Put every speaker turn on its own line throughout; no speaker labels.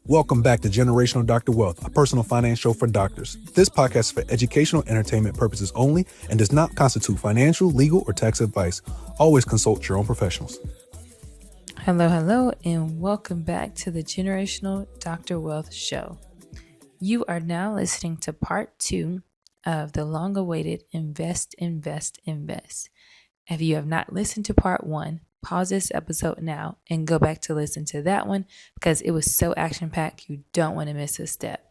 Welcome back to Generational Dr. Wealth, a personal finance show for doctors. This podcast is for educational entertainment purposes only and does not constitute financial, legal, or tax advice. Always consult your own professionals.
Hello, and welcome back to the Generational Dr. Wealth Show. You are now listening to part 2 of the long-awaited Invest. If you have not listened to part 1, pause this episode now and go back to listen to that one because it was so action-packed you don't want to miss a step.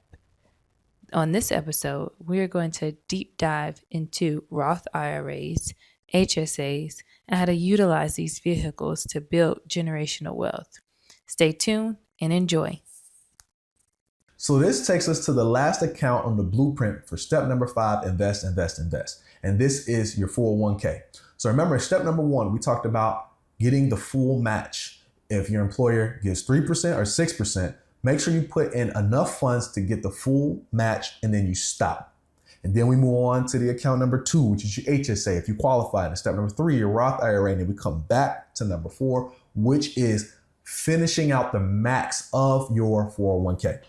On this episode, we are going to deep dive into Roth IRAs, HSAs, and how to utilize these vehicles to build generational wealth. Stay tuned and enjoy.
So this takes us to the last account on the blueprint for step number 5, invest. And this is your 401k. So remember, step number 1, we talked about getting the full match. If your employer gives 3% or 6%, make sure you put in enough funds to get the full match and then you stop. And then we move on to the account number 2, which is your HSA, if you qualify. And step number 3, your Roth IRA. And then we come back to number 4, which is finishing out the max of your 401k.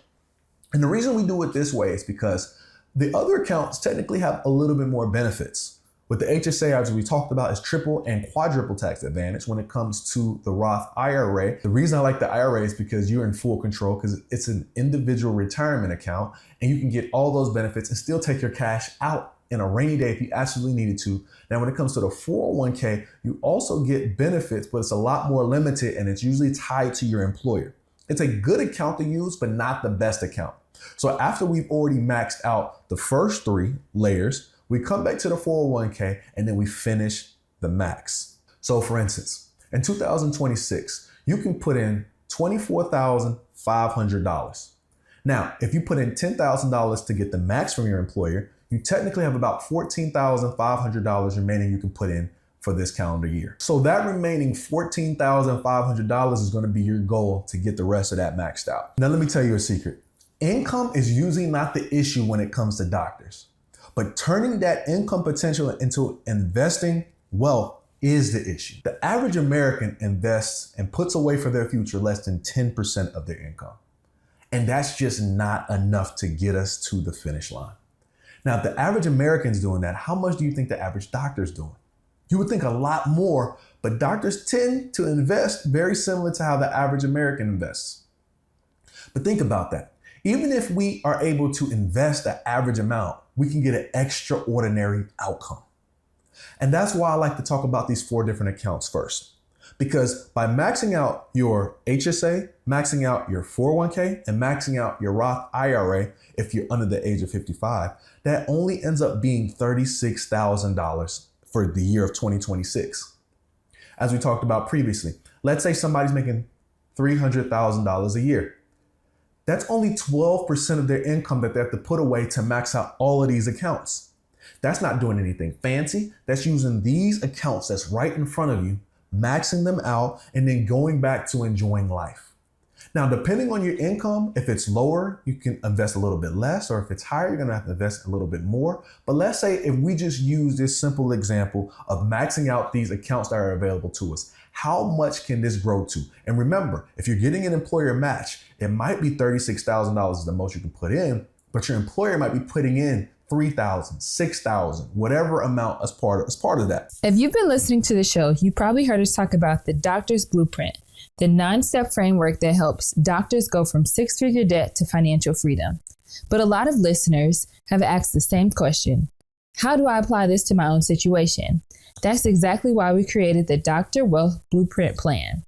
And the reason we do it this way is because the other accounts technically have a little bit more benefits. With the HSA, as we talked about, is triple and quadruple tax advantage when it comes to the Roth IRA. The reason I like the IRA is because you're in full control because it's an individual retirement account and you can get all those benefits and still take your cash out in a rainy day if you absolutely needed to. Now, when it comes to the 401k, you also get benefits, but it's a lot more limited and it's usually tied to your employer. It's a good account to use, but not the best account. So after we've already maxed out the first 3 layers, we come back to the 401k and then we finish the max. So for instance, in 2026, you can put in $24,500. Now, if you put in $10,000 to get the max from your employer, you technically have about $14,500 remaining you can put in for this calendar year. So that remaining $14,500 is going to be your goal to get the rest of that maxed out. Now, let me tell you a secret. Income is usually not the issue when it comes to doctors, but turning that income potential into investing wealth is the issue. The average American invests and puts away for their future less than 10% of their income. And that's just not enough to get us to the finish line. Now, if the average American's doing that, how much do you think the average doctor's doing? You would think a lot more, but doctors tend to invest very similar to how the average American invests. But think about that. Even if we are able to invest the average amount, we can get an extraordinary outcome. And that's why I like to talk about these 4 different accounts first. Because by maxing out your HSA, maxing out your 401k, and maxing out your Roth IRA, if you're under the age of 55, that only ends up being $36,000 for the year of 2026. As we talked about previously, let's say somebody's making $300,000 a year. That's only 12% of their income that they have to put away to max out all of these accounts. That's not doing anything fancy. That's using these accounts that's right in front of you, maxing them out, and then going back to enjoying life. Now, depending on your income, if it's lower, you can invest a little bit less, or if it's higher, you're gonna have to invest a little bit more. But let's say if we just use this simple example of maxing out these accounts that are available to us, how much can this grow to? And remember, if you're getting an employer match, it might be $36,000 is the most you can put in, but your employer might be putting in $3,000, $6,000, whatever amount as part of that.
If you've been listening to the show, you probably heard us talk about the Doctor's Blueprint, the 9-step framework that helps doctors go from 6-figure debt to financial freedom. But a lot of listeners have asked the same question. How do I apply this to my own situation? That's exactly why we created the Dr. Wealth Blueprint Plan.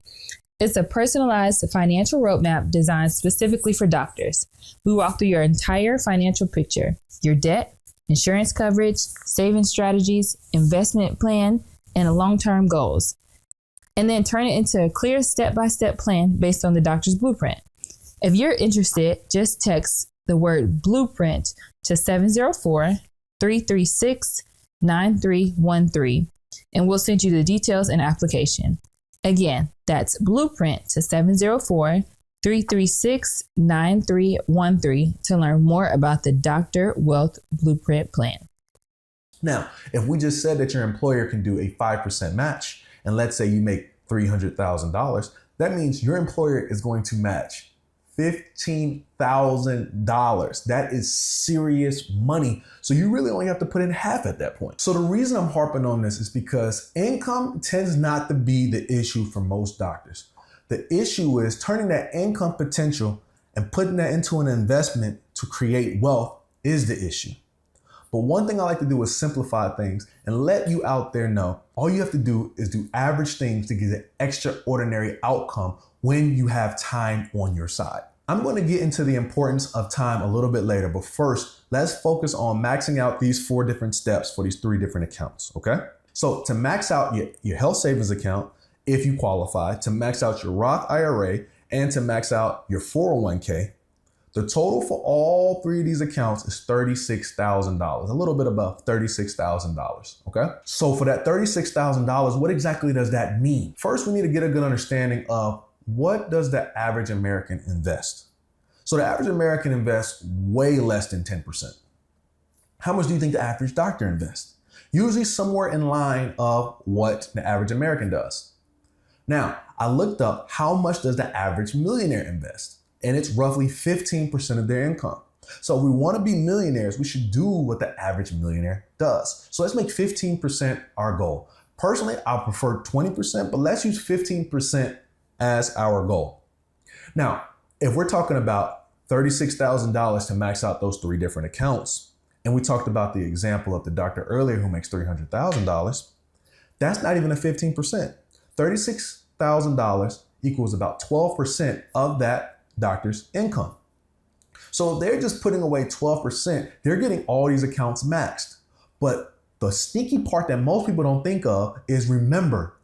It's a personalized financial roadmap designed specifically for doctors. We walk through your entire financial picture, your debt, insurance coverage, saving strategies, investment plan, and long-term goals, and then turn it into a clear step-by-step plan based on the doctor's blueprint. If you're interested, just text the word blueprint to 704-336-9313, and we'll send you the details and application. Again, that's blueprint to 704-336-9313 to learn more about the Dr. Wealth Blueprint Plan.
Now, if we just said that your employer can do a 5% match, and let's say you make $300,000, that means your employer is going to match $15,000. That is serious money. So you really only have to put in half at that point. So the reason I'm harping on this is because income tends not to be the issue for most doctors. The issue is turning that income potential and putting that into an investment to create wealth is the issue. But one thing I like to do is simplify things and let you out there know all you have to do is do average things to get an extraordinary outcome when you have time on your side. I'm going to get into the importance of time a little bit later, but first, let's focus on maxing out these 4 different steps for these 3 different accounts, okay? So to max out your health savings account, if you qualify, to max out your Roth IRA, and to max out your 401k, the total for all 3 of these accounts is $36,000, a little bit above $36,000, okay? So for that $36,000, what exactly does that mean? First, we need to get a good understanding of what does the average American invest? So the average American invests way less than 10%. How much do you think the average doctor invests? Usually somewhere in line of what the average American does. Now, I looked up how much does the average millionaire invest, and it's roughly 15% of their income. So if we want to be millionaires, we should do what the average millionaire does. So let's make 15% our goal. Personally, I prefer 20%, but let's use 15% as our goal. Now, if we're talking about $36,000 to max out those 3 different accounts, and we talked about the example of the doctor earlier who makes $300,000, that's not even a 15%. $36,000 equals about 12% of that doctor's income. So they're just putting away 12%. They're getting all these accounts maxed. But the sneaky part that most people don't think of is, remember,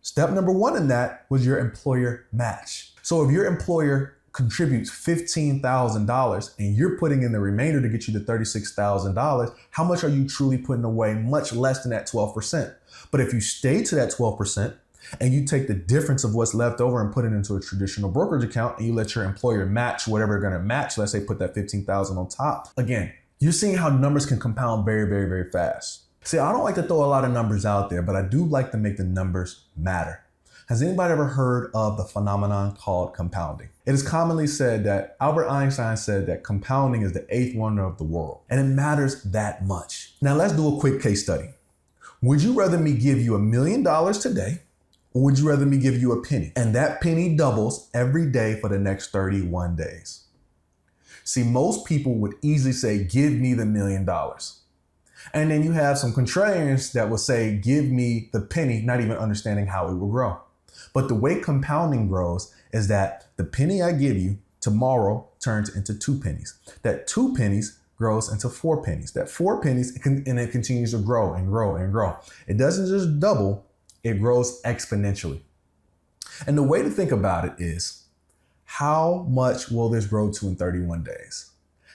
step number 1 in that was your employer match. So if your employer contributes $15,000 and you're putting in the remainder to get you to $36,000, how much are you truly putting away? Much less than that 12%. But if you stay to that 12%, and you take the difference of what's left over and put it into a traditional brokerage account, and you let your employer match whatever they're going to match, let's say put that $15,000 on top. Again, you're seeing how numbers can compound very, very, very fast. See, I don't like to throw a lot of numbers out there, but I do like to make the numbers matter. Has anybody ever heard of the phenomenon called compounding? It is commonly said that Albert Einstein said that compounding is the 8th wonder of the world, and it matters that much. Now let's do a quick case study. Would you rather me give you $1 million today, or would you rather me give you a penny? And that penny doubles every day for the next 31 days. See, most people would easily say, give me the $1 million. And then you have some contrarians that will say, give me the penny, not even understanding how it will grow. But the way compounding grows is that the penny I give you tomorrow turns into 2 pennies. That 2 pennies grows into 4 pennies. That 4 pennies, and it continues to grow and grow and grow. It doesn't just double, it grows exponentially. And the way to think about it is, how much will this grow to in 31 days?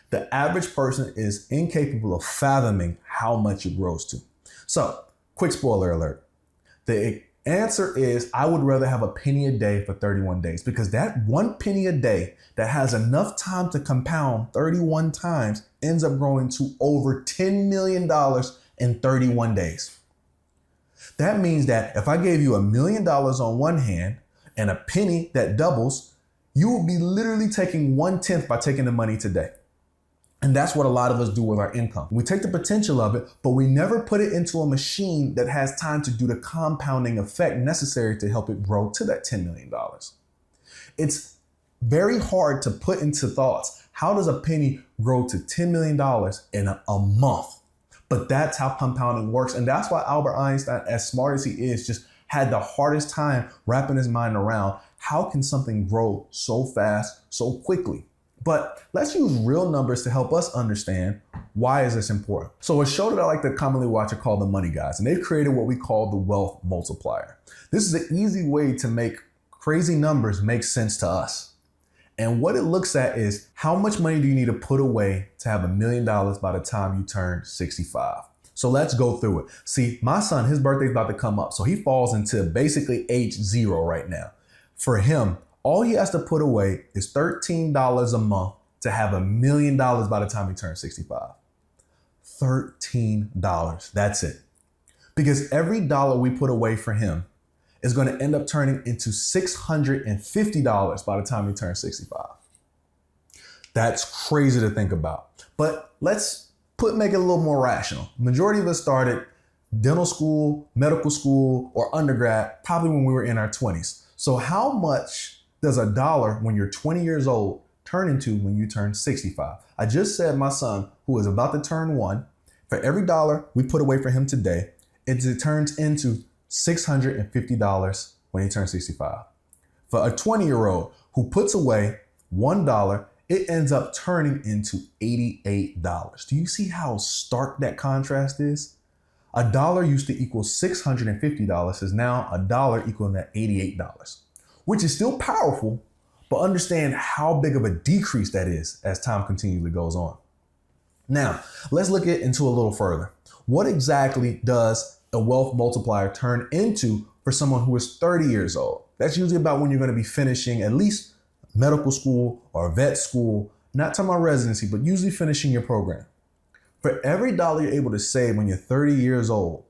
The average person is incapable of fathoming how much it grows to. So, quick spoiler alert. The answer is, I would rather have a penny a day for 31 days, because that 1 penny a day that has enough time to compound 31 times ends up growing to over $10 million in 31 days. That means that if I gave you $1 million on one hand and a penny that doubles, you will be literally taking 1/10 by taking the money today. And that's what a lot of us do with our income. We take the potential of it, but we never put it into a machine that has time to do the compounding effect necessary to help it grow to that $10 million. It's very hard to put into thoughts, how does a penny grow to $10 million in a month? But that's how compounding works. And that's why Albert Einstein, as smart as he is, just had the hardest time wrapping his mind around how can something grow so fast, so quickly. But let's use real numbers to help us understand why is this important. So a show that I like to commonly watch are called The Money Guys, and they've created what we call the wealth multiplier. This is an easy way to make crazy numbers make sense to us. And what it looks at is, how much money do you need to put away to have $1 million by the time you turn 65? So let's go through it. See, my son, his birthday's about to come up. So he falls into basically age 0 right now. For him, all he has to put away is $13 a month to have $1 million by the time he turns 65. $13, that's it. Because every dollar we put away for him is going to end up turning into $650 by the time he turns 65. That's crazy to think about. But let's make it a little more rational. Majority of us started dental school, medical school, or undergrad probably when we were in our 20s. So how much does a dollar when you're 20 years old turn into when you turn 65? I just said my son, who is about to turn 1, for every dollar we put away for him today, it turns into $650 when he turns 65. For a 20-year-old who puts away $1, it ends up turning into $88. Do you see how stark that contrast is? A dollar used to equal $650 is now a dollar equaling that $88, which is still powerful, but understand how big of a decrease that is as time continually goes on. Now, let's look into a little further. What exactly does a wealth multiplier turn into for someone who is 30 years old? That's usually about when you're going to be finishing at least medical school or vet school, not talking about residency, but usually finishing your program. For every dollar you're able to save when you're 30 years old,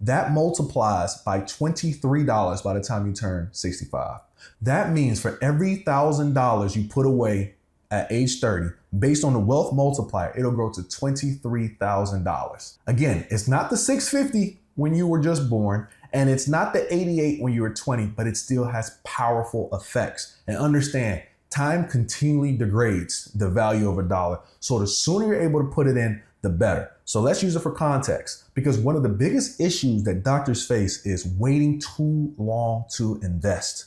that multiplies by $23 by the time you turn 65. That means for every $1,000 you put away at age 30, based on the wealth multiplier, it'll grow to $23,000. Again, it's not the $650 when you were just born, and it's not the $88 when you were 20, but it still has powerful effects. And understand, time continually degrades the value of a dollar. So the sooner you're able to put it in, the better. So let's use it for context, because one of the biggest issues that doctors face is waiting too long to invest.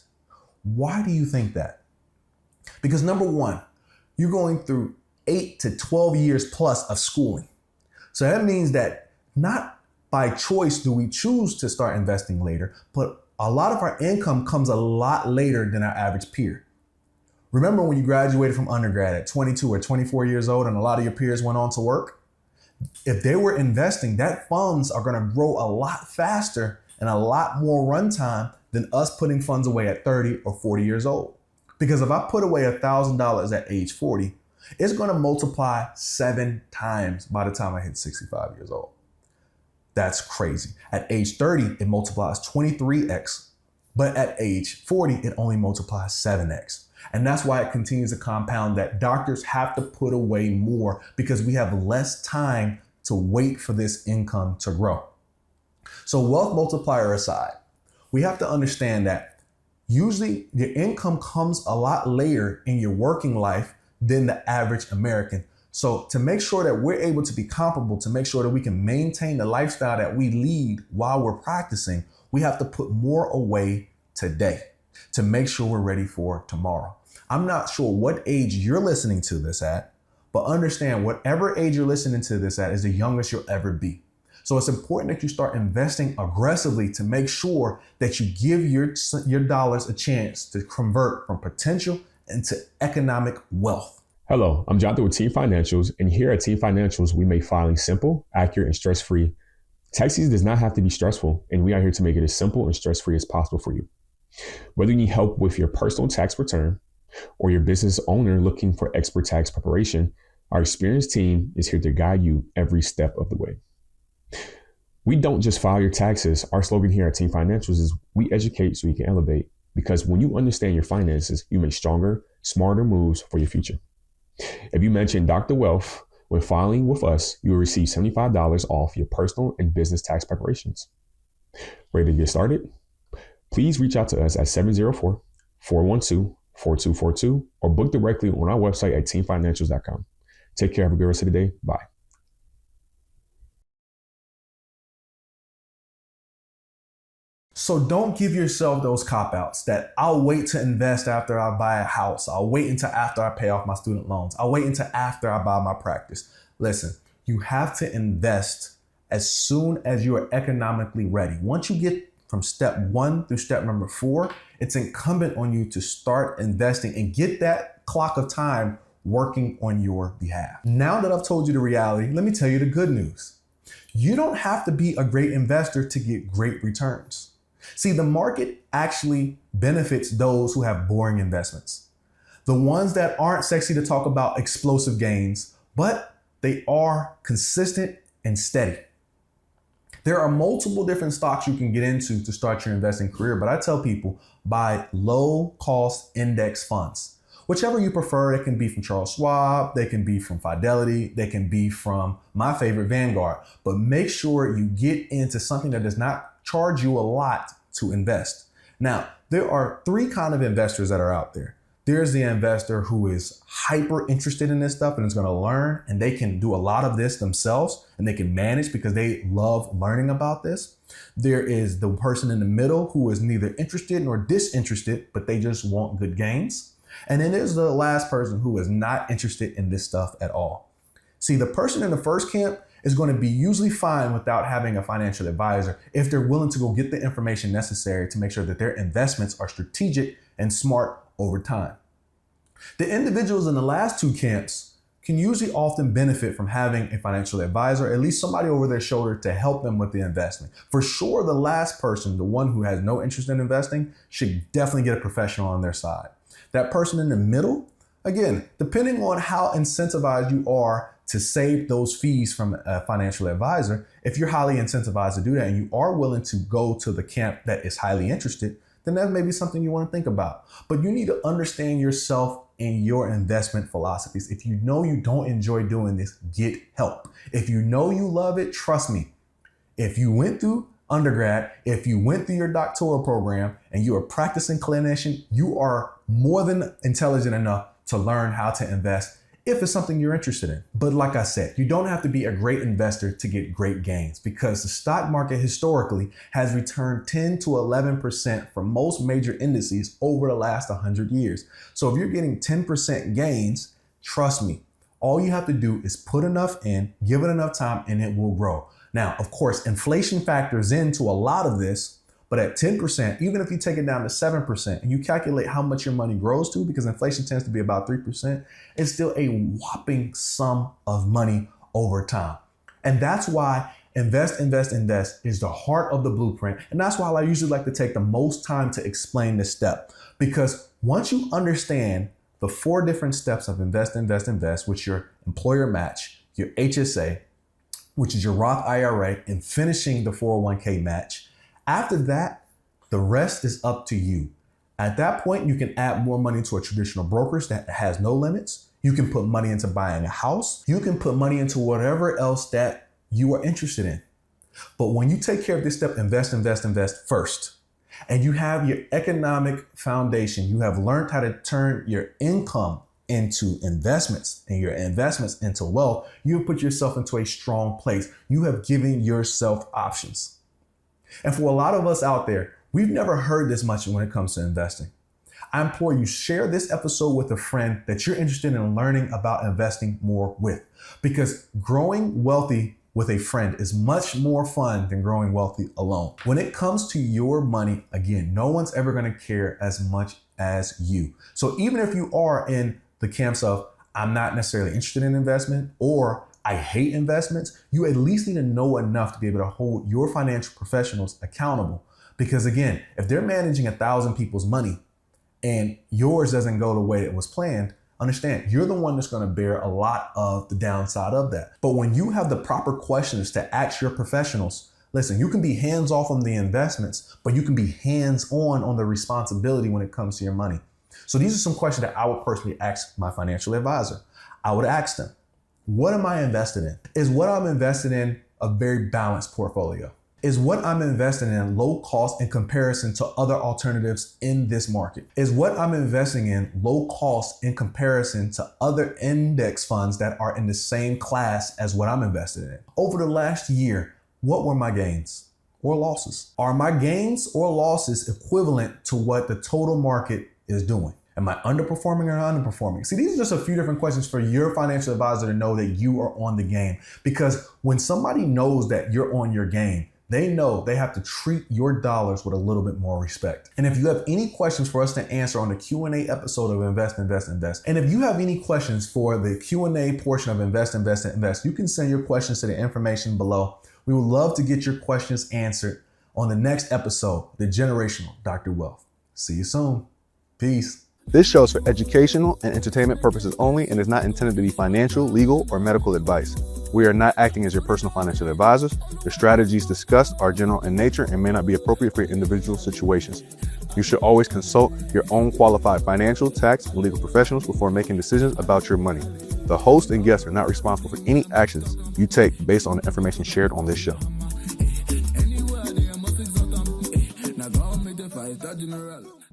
Why do you think that? Because number one, you're going through 8 to 12 years plus of schooling. So that means that not by choice do we choose to start investing later, but a lot of our income comes a lot later than our average peer. Remember when you graduated from undergrad at 22 or 24 years old and a lot of your peers went on to work? If they were investing, that funds are going to grow a lot faster and a lot more runtime than us putting funds away at 30 or 40 years old. Because if I put away $1,000 at age 40, it's going to multiply 7 times by the time I hit 65 years old. That's crazy. At age 30, it multiplies 23x, but at age 40, it only multiplies 7x. And that's why it continues to compound that doctors have to put away more because we have less time to wait for this income to grow. So wealth multiplier aside, we have to understand that usually your income comes a lot later in your working life than the average American. So to make sure that we're able to be comparable, to make sure that we can maintain the lifestyle that we lead while we're practicing, we have to put more away today to make sure we're ready for tomorrow. I'm not sure what age you're listening to this at, but understand whatever age you're listening to this at is the youngest you'll ever be. So it's important that you start investing aggressively to make sure that you give your dollars a chance to convert from potential into economic wealth.
Hello, I'm Jonathan with Team Financials, and here at Team Financials, we make filing simple, accurate, and stress-free. Tax season does not have to be stressful, and we are here to make it as simple and stress-free as possible for you. Whether you need help with your personal tax return or your business owner looking for expert tax preparation, our experienced team is here to guide you every step of the way. We don't just file your taxes. Our slogan here at Team Financials is we educate so you can elevate, because when you understand your finances, you make stronger, smarter moves for your future. If you mention Dr. Wealth when filing with us, you will receive $75 off your personal and business tax preparations. Ready to get started? Please reach out to us at 704-412-4242 or book directly on our website at teamfinancials.com. Take care. Have a good rest of the day. Bye.
So don't give yourself those cop-outs that I'll wait to invest after I buy a house. I'll wait until after I pay off my student loans. I'll wait until after I buy my practice. Listen, you have to invest as soon as you are economically ready. Once you get from step 1 through step number 4, it's incumbent on you to start investing and get that clock of time working on your behalf. Now that I've told you the reality, let me tell you the good news. You don't have to be a great investor to get great returns. See, the market actually benefits those who have boring investments. The ones that aren't sexy to talk about explosive gains, but they are consistent and steady. There are multiple different stocks you can get into to start your investing career, but I tell people buy low cost index funds. Whichever you prefer. It can be from Charles Schwab, they can be from Fidelity, they can be from my favorite, Vanguard. But make sure you get into something that does not charge you a lot to invest. Now, there are three kinds of investors that are out there. There's the investor who is hyper interested in this stuff and is going to learn, and they can do a lot of this themselves and they can manage because they love learning about this. There is the person in the middle who is neither interested nor disinterested, but they just want good gains. And then there's the last person who is not interested in this stuff at all. See, the person in the first camp is going to be usually fine without having a financial advisor if they're willing to go get the information necessary to make sure that their investments are strategic and smart over time. The individuals in the last two camps can usually often benefit from having a financial advisor, at least somebody over their shoulder to help them with the investment. For sure, the last person, the one who has no interest in investing, should definitely get a professional on their side. That person in the middle, again, depending on how incentivized you are to save those fees from a financial advisor, if you're highly incentivized to do that and you are willing to go to the camp that is highly interested, then that may be something you want to think about. But you need to understand yourself and your investment philosophies. If you know you don't enjoy doing this, get help. If you know you love it, trust me. If you went through undergrad, if you went through your doctoral program and you're a practicing clinician, you are more than intelligent enough to learn how to invest if it's something you're interested in. But like I said, you don't have to be a great investor to get great gains, because the stock market historically has returned 10 to 11% for most major indices over the last 100 years. So if you're getting 10% gains, trust me, all you have to do is put enough in, give it enough time, and it will grow. Now, of course, inflation factors into a lot of this, but at 10%, even if you take it down to 7% and you calculate how much your money grows to, because inflation tends to be about 3%, it's still a whopping sum of money over time. And that's why invest is the heart of the blueprint. And that's why I usually like to take the most time to explain this step, because once you understand the 4 different steps of invest, which your employer match, your HSA, which is your Roth IRA, and finishing the 401k match, after that, the rest is up to you. At that point, you can add more money to a traditional brokerage that has no limits. You can put money into buying a house. You can put money into whatever else that you are interested in. But when you take care of this step, invest first, and you have your economic foundation, you have learned how to turn your income into investments and your investments into wealth, you have put yourself into a strong place. You have given yourself options. And for a lot of us out there, we've never heard this much when it comes to investing. I implore you, share this episode with a friend that you're interested in learning about investing more with, because growing wealthy with a friend is much more fun than growing wealthy alone. When it comes to your money, again, no one's ever going to care as much as you. So even if you are in the camps of, I'm not necessarily interested in investment, or I hate investments, you at least need to know enough to be able to hold your financial professionals accountable. Because again, if they're managing 1,000 people's money and yours doesn't go the way it was planned, understand, you're the one that's going to bear a lot of the downside of that. But when you have the proper questions to ask your professionals, listen, you can be hands off on the investments, but you can be hands on the responsibility when it comes to your money. So these are some questions that I would personally ask my financial advisor. I would ask them, what am I invested in? Is what I'm invested in a very balanced portfolio? Is what I'm investing in low cost in comparison to other alternatives in this market? Is what I'm investing in low cost in comparison to other index funds that are in the same class as what I'm invested in? Over the last year, what were my gains or losses? Are my gains or losses equivalent to what the total market is doing? Am I underperforming or underperforming? See, these are just a few different questions for your financial advisor to know that you are on the game. Because when somebody knows that you're on your game, they know they have to treat your dollars with a little bit more respect. And if you have any questions for us to answer on the Q&A episode of Invest. And if you have any questions for the Q&A portion of Invest, you can send your questions to the information below. We would love to get your questions answered on the next episode, The Generational Dr. Wealth. See you soon. Peace.
This show is for educational and entertainment purposes only and is not intended to be financial, legal, or medical advice. We are not acting as your personal financial advisors. The strategies discussed are general in nature and may not be appropriate for your individual situations. You should always consult your own qualified financial, tax, and legal professionals before making decisions about your money. The host and guests are not responsible for any actions you take based on the information shared on this show.